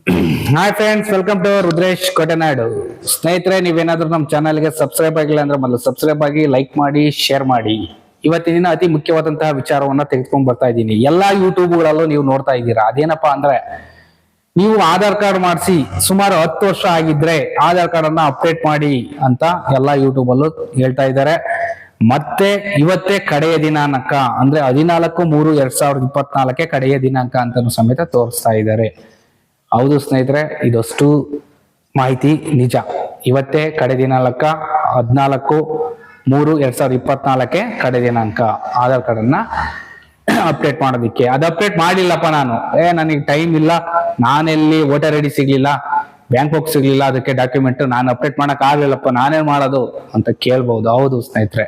Hi friends, welcome to Rudresh Kotenadu. ಸ್ನೇಹಿತರೆ, ನೀವೇನಾದ್ರೂ ನಮ್ಮ ಚಾನಲ್ಗೆ ಸಬ್ಸ್ಕ್ರೈಬ್ ಆಗಿಲ್ಲ ಅಂದ್ರೆ ಮೊದಲು ಸಬ್ಸ್ಕ್ರೈಬ್ ಆಗಿ, ಲೈಕ್ ಮಾಡಿ, ಶೇರ್ ಮಾಡಿ. ಇವತ್ತಿನ ದಿನ ಅತಿ ಮುಖ್ಯವಾದಂತಹ ವಿಚಾರವನ್ನ ತೆಗೆದುಕೊಂಡು ಬರ್ತಾ ಇದ್ದೀನಿ. ಎಲ್ಲಾ ಯೂಟ್ಯೂಬ್ಗಳಲ್ಲೂ ನೀವು ನೋಡ್ತಾ ಇದ್ದೀರಾ. ಅದೇನಪ್ಪಾ ಅಂದ್ರೆ, ನೀವು ಆಧಾರ್ ಕಾರ್ಡ್ ಮಾಡಿಸಿ ಸುಮಾರು 10 ವರ್ಷ ಆಗಿದ್ರೆ ಆಧಾರ್ ಕಾರ್ಡ್ ಅನ್ನ ಅಪ್ಡೇಟ್ ಮಾಡಿ ಅಂತ ಎಲ್ಲಾ ಯೂಟ್ಯೂಬ್ ಅಲ್ಲೂ ಹೇಳ್ತಾ ಇದ್ದಾರೆ. ಮತ್ತೆ ಇವತ್ತೇ ಕಡೆಯ ದಿನಾಂಕ ಅಂದ್ರೆ 14/3/2024 ಕಡೆಯ ದಿನಾಂಕ ಅಂತ ಸಮೇತ ತೋರಿಸ್ತಾ ಇದ್ದಾರೆ. ಹೌದು ಸ್ನೇಹಿತರೆ, ಇದಷ್ಟು ಮಾಹಿತಿ ನಿಜ. ಇವತ್ತೇ ಕಡೆ ದಿನಾಂಕ 14/3/2024 ಕಡೆ ದಿನಾಂಕ ಆಧಾರ್ ಕಾರ್ಡ್ ಅನ್ನ ಅಪ್ಡೇಟ್ ಮಾಡೋದಿಕ್ಕೆ. ಅದು ಅಪ್ಡೇಟ್ ಮಾಡಿಲ್ಲಪ್ಪ ನಾನು, ನನಗೆ ಟೈಮ್ ಇಲ್ಲ, ನಾನೆಲ್ಲಿ ವೋಟರ್ ಐಡಿ ಸಿಗ್ಲಿಲ್ಲ, ಬ್ಯಾಂಕ್ ಬುಕ್ ಸಿಗ್ಲಿಲ್ಲ, ಅದಕ್ಕೆ ಡಾಕ್ಯುಮೆಂಟ್ ನಾನು ಅಪ್ಡೇಟ್ ಮಾಡಕ್ ಆಗ್ಲಿಲ್ಲಪ್ಪ, ನಾನೇನ್ ಮಾಡೋದು ಅಂತ ಕೇಳ್ಬಹುದು. ಹೌದು ಸ್ನೇಹಿತರೆ,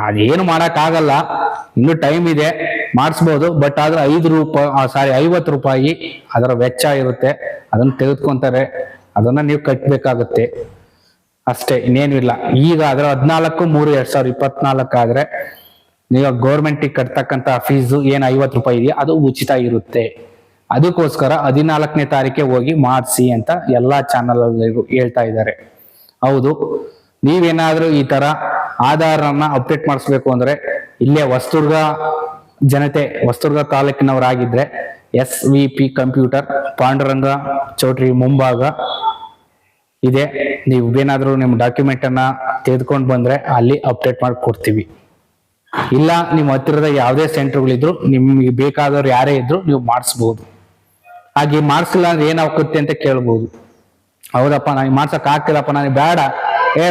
ಅದೇನು ಮಾಡಕ್ ಆಗಲ್ಲ, ಇನ್ನು ಟೈಮ್ ಇದೆ, ಮಾಡಿಸ್ಬೋದು. ಬಟ್ ಆದ್ರೆ 50 ರೂಪಾಯಿ ಅದರ ವೆಚ್ಚ ಇರುತ್ತೆ. ಅದನ್ನ ತೆಗೆದುಕೊಂತಾರೆ, ಅದನ್ನ ನೀವು ಕಟ್ಟಬೇಕಾಗುತ್ತೆ ಅಷ್ಟೇ, ಇನ್ನೇನು ಇಲ್ಲ. ಈಗ ಅದರ 14/3/2024 ಆದ್ರೆ ನೀವು ಗೌರ್ಮೆಂಟ್ ಕಟ್ತಕ್ಕಂತ ಫೀಸು ಏನು 50 ರೂಪಾಯಿ ಇದೆಯಾ ಅದು ಉಚಿತ ಇರುತ್ತೆ. ಅದಕ್ಕೋಸ್ಕರ 14ನೇ ತಾರೀಕಿಗೆ ಹೋಗಿ ಮಾಡಿಸಿ ಅಂತ ಎಲ್ಲಾ ಚಾನಲ್ ಹೇಳ್ತಾ ಇದ್ದಾರೆ. ಹೌದು, ನೀವೇನಾದ್ರೂ ಈ ತರ ಆಧಾರ್ ಅನ್ನ ಅಪ್ಡೇಟ್ ಮಾಡಿಸ್ಬೇಕು ಅಂದ್ರೆ ಇಲ್ಲೇ ಹೊಸದುರ್ಗ ತಾಲೂಕಿನವರಾಗಿದ್ರೆ SVP ಕಂಪ್ಯೂಟರ್ ಪಾಂಡುರಂಗ ಚೌಟ್ರಿ ಮುಂಭಾಗ ಇದೆ. ನೀವು ಏನಾದ್ರೂ ನಿಮ್ಮ ಡಾಕ್ಯುಮೆಂಟ್ ಅನ್ನ ತೆಗೆದುಕೊಂಡು ಬಂದ್ರೆ ಅಲ್ಲಿ ಅಪ್ಡೇಟ್ ಮಾಡಿ ಕೊಡ್ತೀವಿ. ಇಲ್ಲ ನಿಮ್ಮ ಹತ್ತಿರದ ಯಾವುದೇ ಸೆಂಟರ್ಗಳಿದ್ರು, ನಿಮ್ಗೆ ಬೇಕಾದವ್ರು ಯಾರೇ ಇದ್ರು ನೀವು ಮಾಡಿಸ್ಬೋದು. ಹಾಗೆ ಮಾಡಿಸಿಲ್ಲ ಅಂದ್ರೆ ಏನಾಗುತ್ತೆ ಅಂತ ಕೇಳ್ಬೋದು. ಹೌದಪ್ಪ, ನನಗೆ ಮಾಡ್ಸಕ್ ಆಗ್ತಿಲ್ಲಪ್ಪ, ನನಗೆ ಬೇಡ,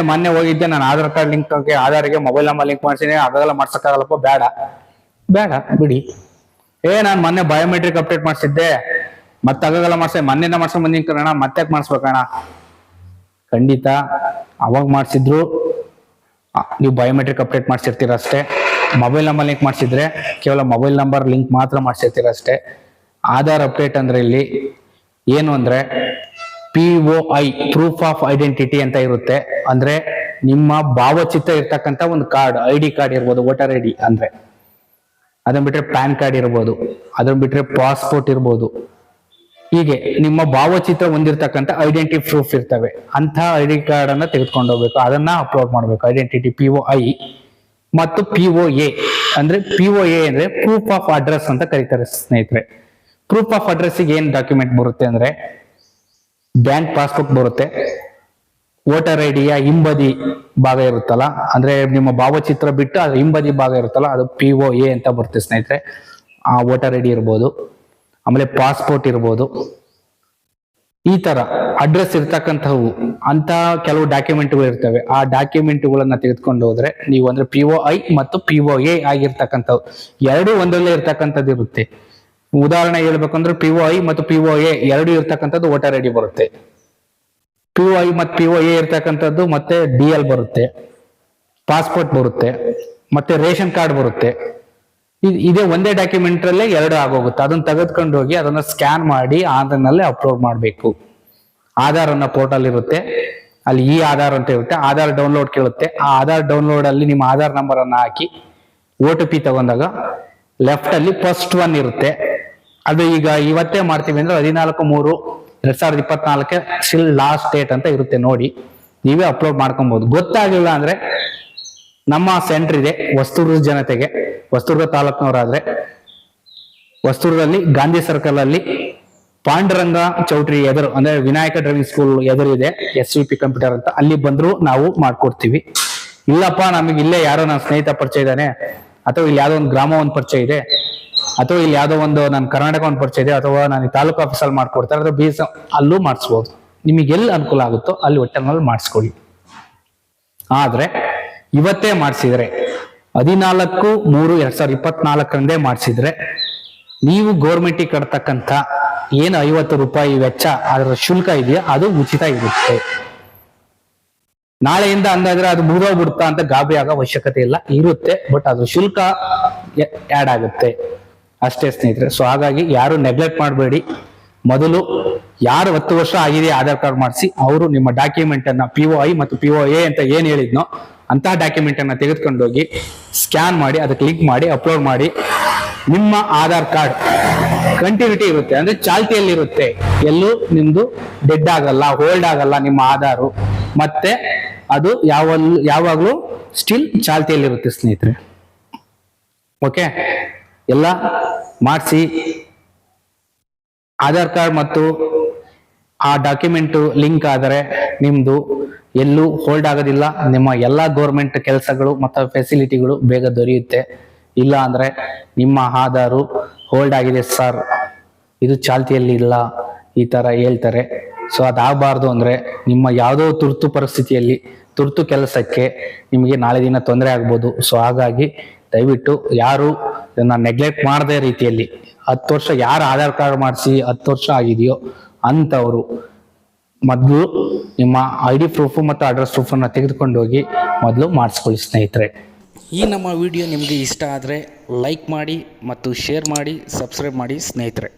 ಮೊನ್ನೆ ಹೋಗಿದ್ದೆ, ನಾನು ಆಧಾರ್ ಕಾರ್ಡ್ ಆಧಾರ್ಗೆ ಮೊಬೈಲ್ ನಂಬರ್ ಲಿಂಕ್ ಮಾಡ್ಸಿನಿ, ಅದೆಲ್ಲ ಮಾಡ್ಸಕ್ಕಾಗಲ್ಲಪ್ಪ, ಬೇಡ ಬಿಡಿ. ನಾನು ಮೊನ್ನೆ ಬಯೋಮೆಟ್ರಿಕ್ ಅಪ್ಡೇಟ್ ಮಾಡಿಸಿದ್ದೆ, ಮತ್ತೆ ಆಗಾಗಲ್ಲ ಮೊನ್ನೆನ ಮಾಡ್ಸ್ಕೊಂಡ್ ಬಂದಿನ ಕಣ, ಮತ್ತೆ ಮಾಡಿಸ್ಬೇಕಣ್ಣ. ಖಂಡಿತ ಅವಾಗ ಮಾಡಿಸಿದ್ರು ನೀವು ಬಯೋಮೆಟ್ರಿಕ್ ಅಪ್ಡೇಟ್ ಮಾಡ್ಸಿರ್ತೀರ ಅಷ್ಟೇ. ಮೊಬೈಲ್ ನಂಬರ್ ಲಿಂಕ್ ಮಾಡಿಸಿದ್ರೆ ಕೇವಲ ಮೊಬೈಲ್ ನಂಬರ್ ಲಿಂಕ್ ಮಾತ್ರ ಮಾಡಿಸಿರ್ತೀರ ಅಷ್ಟೇ. ಆಧಾರ್ ಅಪ್ಡೇಟ್ ಅಂದ್ರೆ ಇಲ್ಲಿ ಏನು ಅಂದ್ರೆ POI ಪ್ರೂಫ್ ಆಫ್ ಐಡೆಂಟಿಟಿ ಅಂತ ಇರುತ್ತೆ. ಅಂದ್ರೆ ನಿಮ್ಮ ಭಾವಚಿತ್ರ ಇರ್ತಕ್ಕಂಥ ಒಂದು ಕಾರ್ಡ್, ID ಕಾರ್ಡ್ ಇರ್ಬೋದು, ವೋಟರ್ ID ಅಂದ್ರೆ, ಅದನ್ನ ಬಿಟ್ರೆ ಪ್ಯಾನ್ ಕಾರ್ಡ್ ಇರ್ಬೋದು, ಅದನ್ನ ಬಿಟ್ರೆ ಪಾಸ್ಪೋರ್ಟ್ ಇರ್ಬೋದು. ಹೀಗೆ ನಿಮ್ಮ ಭಾವಚಿತ್ರ ಹೊಂದಿರತಕ್ಕಂಥ ಐಡೆಂಟಿಟಿ ಪ್ರೂಫ್ ಇರ್ತವೆ. ಅಂತ ID ಕಾರ್ಡ್ ಅನ್ನ ತೆಗೆದುಕೊಂಡು ಹೋಗ್ಬೇಕು, ಅದನ್ನ ಅಪ್ಲೋಡ್ ಮಾಡ್ಬೇಕು. ಐಡೆಂಟಿಟಿ POI ಮತ್ತು POA ಅಂದ್ರೆ ಪ್ರೂಫ್ ಆಫ್ ಅಡ್ರೆಸ್ ಅಂತ ಕರೀತಾರೆ ಸ್ನೇಹಿತರೆ. ಪ್ರೂಫ್ ಆಫ್ ಅಡ್ರೆಸ್ ಏನ್ ಡಾಕ್ಯುಮೆಂಟ್ ಬರುತ್ತೆ ಅಂದ್ರೆ ಬ್ಯಾಂಕ್ ಪಾಸ್ಬುಕ್ ಬರುತ್ತೆ, ವೋಟರ್ ಐಡಿಯ ಹಿಂಬದಿ ಭಾಗ ಇರುತ್ತಲ್ಲ, ಅಂದ್ರೆ ನಿಮ್ಮ ಭಾವಚಿತ್ರ ಬಿಟ್ಟು ಅದು ಹಿಂಬದಿ ಭಾಗ ಇರುತ್ತಲ್ಲ, ಅದು POA ಅಂತ ಬರುತ್ತೆ ಸ್ನೇಹಿತರೆ. ಆ ವೋಟರ್ ಐಡಿ ಇರ್ಬೋದು, ಆಮೇಲೆ ಪಾಸ್ಪೋರ್ಟ್ ಇರ್ಬೋದು. ಈ ತರ ಅಡ್ರೆಸ್ ಇರ್ತಕ್ಕಂಥವು ಅಂತ ಕೆಲವು ಡಾಕ್ಯುಮೆಂಟ್ಗಳು ಇರ್ತವೆ. ಆ ಡಾಕ್ಯುಮೆಂಟ್ಗಳನ್ನ ತೆಗೆದುಕೊಂಡು ಹೋದ್ರೆ ನೀವು ಅಂದ್ರೆ POI ಮತ್ತು POA ಆಗಿರ್ತಕ್ಕಂಥವು ಎರಡು ಒಂದರಲ್ಲೇ ಇರ್ತಕ್ಕಂಥದ್ದು ಇರುತ್ತೆ. ಉದಾಹರಣೆ ಹೇಳ್ಬೇಕಂದ್ರೆ POI ಮತ್ತು POA ಎರಡು ಇರ್ತಕ್ಕಂಥದ್ದು ವೋಟರ್ ಐಡಿ ಬರುತ್ತೆ. POI ಮತ್ತು POA ಇರ್ತಕ್ಕಂಥದ್ದು ಮತ್ತೆ DL ಬರುತ್ತೆ, ಪಾಸ್ಪೋರ್ಟ್ ಬರುತ್ತೆ, ಮತ್ತೆ ರೇಷನ್ ಕಾರ್ಡ್ ಬರುತ್ತೆ. ಇದೇ ಒಂದೇ ಡಾಕ್ಯುಮೆಂಟ್ ಅಲ್ಲೇ ಎರಡು ಆಗೋಗುತ್ತೆ. ಅದನ್ನ ತೆಗೆದುಕೊಂಡು ಹೋಗಿ ಅದನ್ನ ಸ್ಕ್ಯಾನ್ ಮಾಡಿ ಆಧಾರ್ನಲ್ಲೇ ಅಪ್ಲೋಡ್ ಮಾಡಬೇಕು. ಆಧಾರ್ ಅನ್ನೋ ಪೋರ್ಟಲ್ ಇರುತ್ತೆ, ಅಲ್ಲಿ ಆಧಾರ್ ಅಂತ ಇರುತ್ತೆ. ಆಧಾರ್ ಡೌನ್ಲೋಡ್ ಕೇಳುತ್ತೆ. ಆ ಆಧಾರ್ ಡೌನ್ಲೋಡ್ ಅಲ್ಲಿ ನಿಮ್ಮ ಆಧಾರ್ ನಂಬರ್ ಅನ್ನ ಹಾಕಿ OTP ತಗೊಂಡಾಗ ಲೆಫ್ಟ್ ಅಲ್ಲಿ ಫಸ್ಟ್ ಒನ್ ಇರುತ್ತೆ. ಅದು ಈಗ ಇವತ್ತೇ ಮಾಡ್ತೀವಿ ಅಂದ್ರೆ 14/3/2024 ಸ್ಟಿಲ್ ಲಾಸ್ಟ್ ಡೇಟ್ ಅಂತ ಇರುತ್ತೆ. ನೋಡಿ, ನೀವೇ ಅಪ್ಲೋಡ್ ಮಾಡ್ಕೊಬಹುದು. ಗೊತ್ತಾಗಿಲ್ಲ ಅಂದ್ರೆ ನಮ್ಮ ಸೆಂಟರ್ ಇದೆ ಹೊಸದುರ್ಗ ಜನತೆಗೆ. ಹೊಸದುರ್ಗ ತಾಲೂಕಿನವರಾದ್ರೆ ಹೊಸದುರ್ಗದಲ್ಲಿ ಗಾಂಧಿ ಸರ್ಕಲ್ ಅಲ್ಲಿ ಪಾಂಡುರಂಗ ಚೌಟ್ರಿ ಎದುರು ಅಂದ್ರೆ ವಿನಾಯಕ ಡ್ರೈವಿಂಗ್ ಸ್ಕೂಲ್ ಎದುರು ಇದೆ SVP ಕಂಪ್ಯೂಟರ್ ಅಂತ. ಅಲ್ಲಿ ಬಂದ್ರು ನಾವು ಮಾಡ್ಕೊಡ್ತೀವಿ. ಇಲ್ಲಪ್ಪ, ನಮಗೆ ಇಲ್ಲೇ ಯಾರೋ ನನ್ನ ಸ್ನೇಹಿತ ಪರಿಚಯ ಇದ್ದಾನೆ, ಅಥವಾ ಇಲ್ಲಿ ಯಾವ್ದೋ ಒಂದು ಗ್ರಾಮ ಒಂದು ಪರಿಚಯ ಇದೆ, ಅಥವಾ ಇಲ್ಲಿ ಯಾವ್ದೋ ಒಂದು ನನ್ನ ಕರ್ನಾಟಕ ಒಂದು ಪರಿಚಯ ಇದೆ, ಅಥವಾ ನಾನು ತಾಲೂಕು ಆಫೀಸಲ್ಲಿ ಮಾಡ್ಕೊಡ್ತಾರೆ, ಅಥವಾ ಅಲ್ಲೂ ಮಾಡಿಸ್ಬೋದು. ನಿಮಗೆ ಎಲ್ಲಿ ಅನುಕೂಲ ಆಗುತ್ತೋ ಅಲ್ಲಿ ಒಟ್ಟಿನಲ್ಲಿ ಮಾಡಿಸ್ಕೊಳ್ಳಿ. ಆದ್ರೆ ಇವತ್ತೇ ಮಾಡಿಸಿದ್ರೆ 14/3/2024 ಮಾಡಿಸಿದ್ರೆ ನೀವು ಗೌರ್ಮೆಂಟಿಗೆ ಕಟ್ತಕ್ಕಂಥ ಏನು 50 ರೂಪಾಯಿ ವೆಚ್ಚ ಅದರ ಶುಲ್ಕ ಇದೆಯಾ ಅದು ಉಚಿತ ಇರುತ್ತೆ. ನಾಳೆಯಿಂದ ಅಂದಾದ್ರೆ ಅದು ಮುಗಿದೋಗ್ಬಿಡುತ್ತಾ ಅಂತ ಗಾಬರಿ ಆಗೋ ಅವಶ್ಯಕತೆ ಇಲ್ಲ, ಇರುತ್ತೆ. ಬಟ್ ಅದು ಶುಲ್ಕ ಆಡ್ ಆಗುತ್ತೆ ಅಷ್ಟೇ ಸ್ನೇಹಿತರೆ. ಸೊ ಹಾಗಾಗಿ ಯಾರು ನೆಗ್ಲೆಕ್ಟ್ ಮಾಡಬೇಡಿ. ಮೊದಲು ಯಾರು 10 ವರ್ಷ ಆಗಿದೆ ಆಧಾರ್ ಕಾರ್ಡ್ ಮಾಡಿಸಿ ಅವರು ನಿಮ್ಮ ಡಾಕ್ಯುಮೆಂಟ್ ಅನ್ನ POI ಮತ್ತು POA ಅಂತ ಏನ್ ಹೇಳಿದ್ನೋ ಅಂತಹ ಡಾಕ್ಯುಮೆಂಟ್ ಅನ್ನ ತೆಗೆದುಕೊಂಡು ಹೋಗಿ ಸ್ಕ್ಯಾನ್ ಮಾಡಿ ಅದಕ್ಕೆ ಲಿಂಕ್ ಮಾಡಿ ಅಪ್ಲೋಡ್ ಮಾಡಿ. ನಿಮ್ಮ ಆಧಾರ್ ಕಾರ್ಡ್ ಕಂಟಿನ್ಯೂಟಿ ಇರುತ್ತೆ, ಅಂದ್ರೆ ಚಾಲ್ತಿಯಲ್ಲಿ ಇರುತ್ತೆ. ಎಲ್ಲೂ ನಿಮ್ದು ಡೆಡ್ ಆಗಲ್ಲ, ಹೋಲ್ಡ್ ಆಗಲ್ಲ ನಿಮ್ಮ ಆಧಾರು. ಮತ್ತೆ ಅದು ಯಾವಾಗಲೂ ಸ್ಟಿಲ್ ಚಾಲ್ತಿಯಲ್ಲಿರುತ್ತೆ ಸ್ನೇಹಿತರೆ. ಓಕೆ, ಎಲ್ಲ ಮಾಡಿಸಿ. ಆಧಾರ್ ಕಾರ್ಡ್ ಮತ್ತು ಆ ಡಾಕ್ಯುಮೆಂಟ್ ಲಿಂಕ್ ಆದರೆ ನಿಮ್ದು ಎಲ್ಲೂ ಹೋಲ್ಡ್ ಆಗೋದಿಲ್ಲ. ನಿಮ್ಮ ಎಲ್ಲ ಗೌರ್ಮೆಂಟ್ ಕೆಲಸಗಳು ಮತ್ತು ಫೆಸಿಲಿಟಿಗಳು ಬೇಗ ದೊರೆಯುತ್ತೆ. ಇಲ್ಲ ಅಂದ್ರೆ ನಿಮ್ಮ ಆಧಾರು ಹೋಲ್ಡ್ ಆಗಿದೆ ಸರ್, ಇದು ಚಾಲ್ತಿಯಲ್ಲಿ ಇಲ್ಲ, ಈ ತರ ಹೇಳ್ತಾರೆ. ಸೊ ಅದಾಗಬಾರ್ದು ಅಂದ್ರೆ ನಿಮ್ಮ ಯಾವುದೋ ತುರ್ತು ಪರಿಸ್ಥಿತಿಯಲ್ಲಿ, ತುರ್ತು ಕೆಲಸಕ್ಕೆ ನಿಮಗೆ ನಾಳೆ ದಿನ ತೊಂದರೆ ಆಗ್ಬೋದು. ಸೊ ಹಾಗಾಗಿ ದಯವಿಟ್ಟು ಯಾರು ಇದನ್ನ ನೆಗ್ಲೆಕ್ಟ್ ಮಾಡದೇ ರೀತಿಯಲ್ಲಿ 10 ವರ್ಷ ಯಾರು ಆಧಾರ್ ಕಾರ್ಡ್ ಮಾಡಿಸಿ 10 ವರ್ಷ ಆಗಿದೆಯೋ ಅಂತವರು ಮೊದಲು ನಿಮ್ಮ ID ಪ್ರೂಫ್ ಮತ್ತು ಅಡ್ರೆಸ್ ಪ್ರೂಫ್ ಅನ್ನ ತೆಗೆದುಕೊಂಡು ಹೋಗಿ ಮೊದಲು ಮಾಡಿಸ್ಕೊಳ್ಳಿ ಸ್ನೇಹಿತರೆ. ಈ ನಮ್ಮ ವಿಡಿಯೋ ನಿಮಗೆ ಇಷ್ಟ ಆದರೆ ಲೈಕ್ ಮಾಡಿ ಮತ್ತು ಶೇರ್ ಮಾಡಿ, ಸಬ್ಸ್ಕ್ರೈಬ್ ಮಾಡಿ ಸ್ನೇಹಿತರೆ.